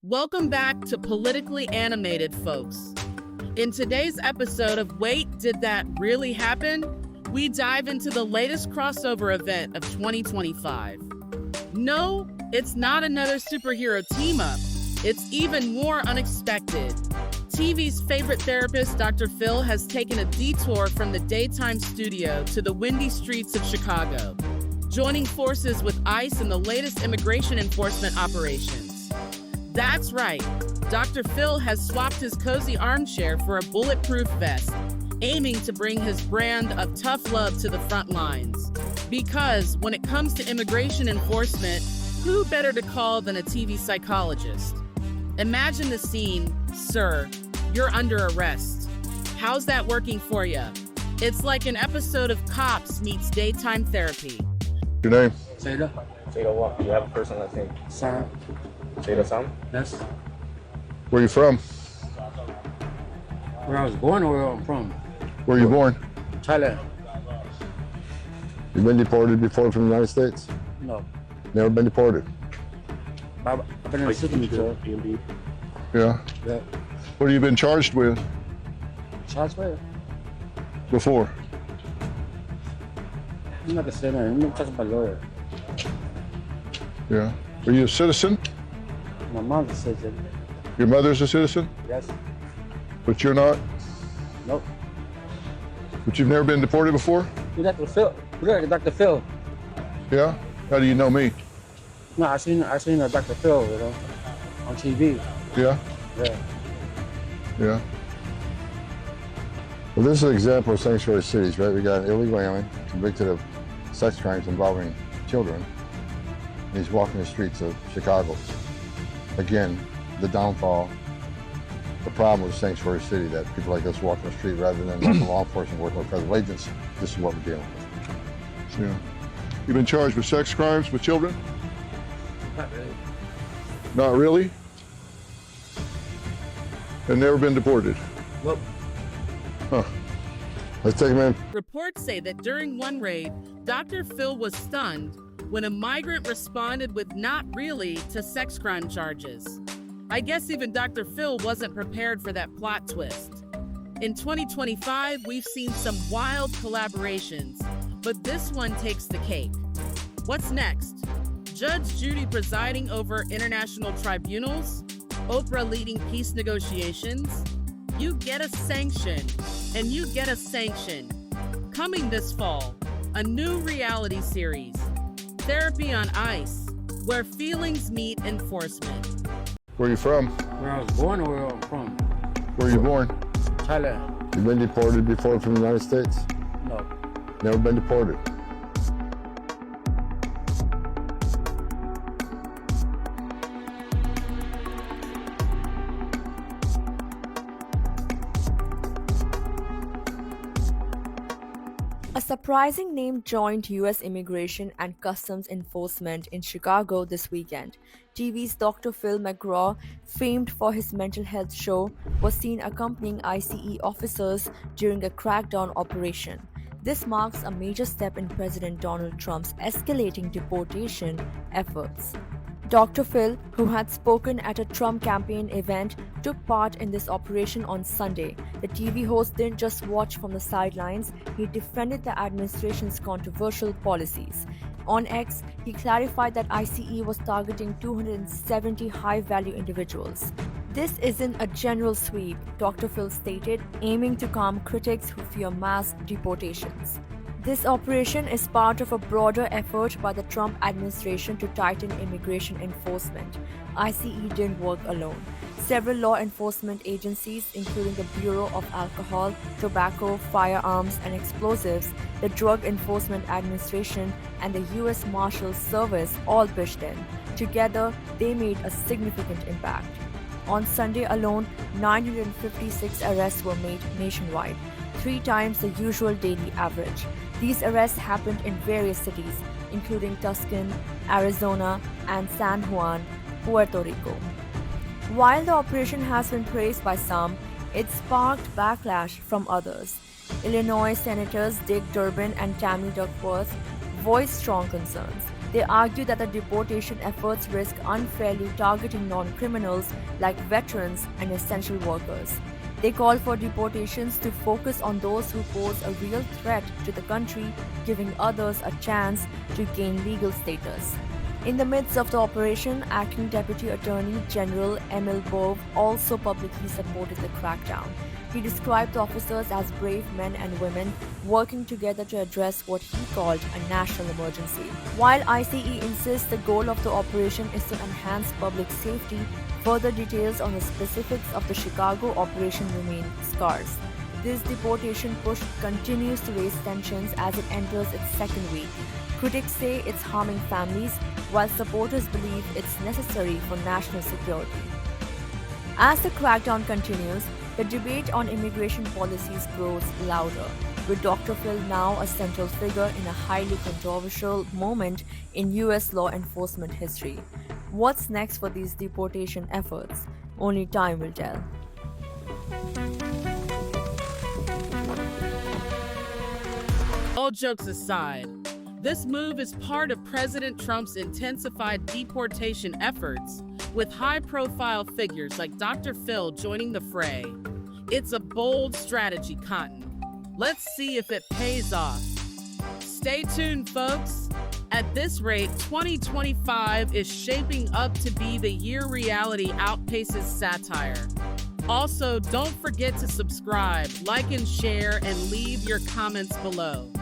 Welcome back to Politically Animated, folks. In today's episode of Wait, Did That Really Happen? We dive into the latest crossover event of 2025. No, it's not another superhero team-up. It's even more unexpected. TV's favorite therapist, Dr. Phil, has taken a detour from the daytime studio to the windy streets of Chicago, joining forces with ICE in the latest immigration enforcement operations. That's right, Dr. Phil has swapped his cozy armchair for a bulletproof vest, aiming to bring his brand of tough love to the front lines. Because when it comes to immigration enforcement, who better to call than a TV psychologist? Imagine the scene, sir. You're under arrest. How's that working for you? It's like an episode of Cops meets daytime therapy. Your name? Seda. Seda what? You have a first and last name? Sam. Seda Sam? Yes. Where you from? Where I was born or where I'm from? Where you born? Thailand. You been deported before from the United States? No. Never been deported? I've been in the system before. Yeah. Yeah. What have you been charged with Charged where? before? I'm not gonna say that. I'm not talking about lawyer. Yeah. Are you a citizen? My mom's a citizen. Your mother's a citizen? Yes. But you're not? Nope. But you've never been deported before? You Dr. Phil. You Dr. Phil. Yeah? How do you know me? No, I seen Dr. Phil, on TV. Yeah? Yeah. Yeah. Well, this is an example of sanctuary cities, right? We got an illegal alien convicted of sex crimes involving children. He's walking the streets of Chicago. Again, the downfall, the problem with sanctuary city, that people like us walk the street rather than local law enforcement working with federal agents. This is what we're dealing with. Yeah. You've been charged with sex crimes with children? Not really. Not really? And never been deported? Nope. Huh. Let's take him in. Reports say that during one raid, Dr. Phil was stunned when a migrant responded with "not really" to sex crime charges. I guess even Dr. Phil wasn't prepared for that plot twist. In 2025, we've seen some wild collaborations, but this one takes the cake. What's next? Judge Judy presiding over international tribunals? Oprah leading peace negotiations? You get a sanction, and you get a sanction. Coming this fall, a new reality series, Therapy on Ice, where feelings meet enforcement. Where you from? Where I was born or where I'm from? Where you born? Thailand. You been deported before from the United States? No. Never been deported. A surprising name joined U.S. Immigration and Customs Enforcement in Chicago this weekend. TV's Dr. Phil McGraw, famed for his mental health show, was seen accompanying ICE officers during a crackdown operation. This marks a major step in President Donald Trump's escalating deportation efforts. Dr. Phil, who had spoken at a Trump campaign event, took part in this operation on Sunday. The TV host didn't just watch from the sidelines, he defended the administration's controversial policies. On X, he clarified that ICE was targeting 270 high-value individuals. This isn't a general sweep, Dr. Phil stated, aiming to calm critics who fear mass deportations. This operation is part of a broader effort by the Trump administration to tighten immigration enforcement. ICE didn't work alone. Several law enforcement agencies, including the Bureau of Alcohol, Tobacco, Firearms, and Explosives, the Drug Enforcement Administration, and the U.S. Marshals Service all pitched in. Together, they made a significant impact. On Sunday alone, 956 arrests were made nationwide, 3 times the usual daily average. These arrests happened in various cities, including Tucson, Arizona, and San Juan, Puerto Rico. While the operation has been praised by some, it sparked backlash from others. Illinois Senators Dick Durbin and Tammy Duckworth voiced strong concerns. They argue that the deportation efforts risk unfairly targeting non-criminals like veterans and essential workers. They call for deportations to focus on those who pose a real threat to the country, giving others a chance to gain legal status. In the midst of the operation, Acting Deputy Attorney General Emil Bove also publicly supported the crackdown. He described the officers as brave men and women working together to address what he called a national emergency. While ICE insists the goal of the operation is to enhance public safety, further details on the specifics of the Chicago operation remain scarce. This deportation push continues to raise tensions as it enters its second week. Critics say it's harming families, while supporters believe it's necessary for national security. As the crackdown continues, the debate on immigration policies grows louder, with Dr. Phil now a central figure in a highly controversial moment in US law enforcement history. What's next for these deportation efforts? Only time will tell. All jokes aside, this move is part of President Trump's intensified deportation efforts, with high-profile figures like Dr. Phil joining the fray. It's a bold strategy, Cotton. Let's see if it pays off. Stay tuned, folks. At this rate, 2025 is shaping up to be the year reality outpaces satire. Also, don't forget to subscribe, like and share, and leave your comments below.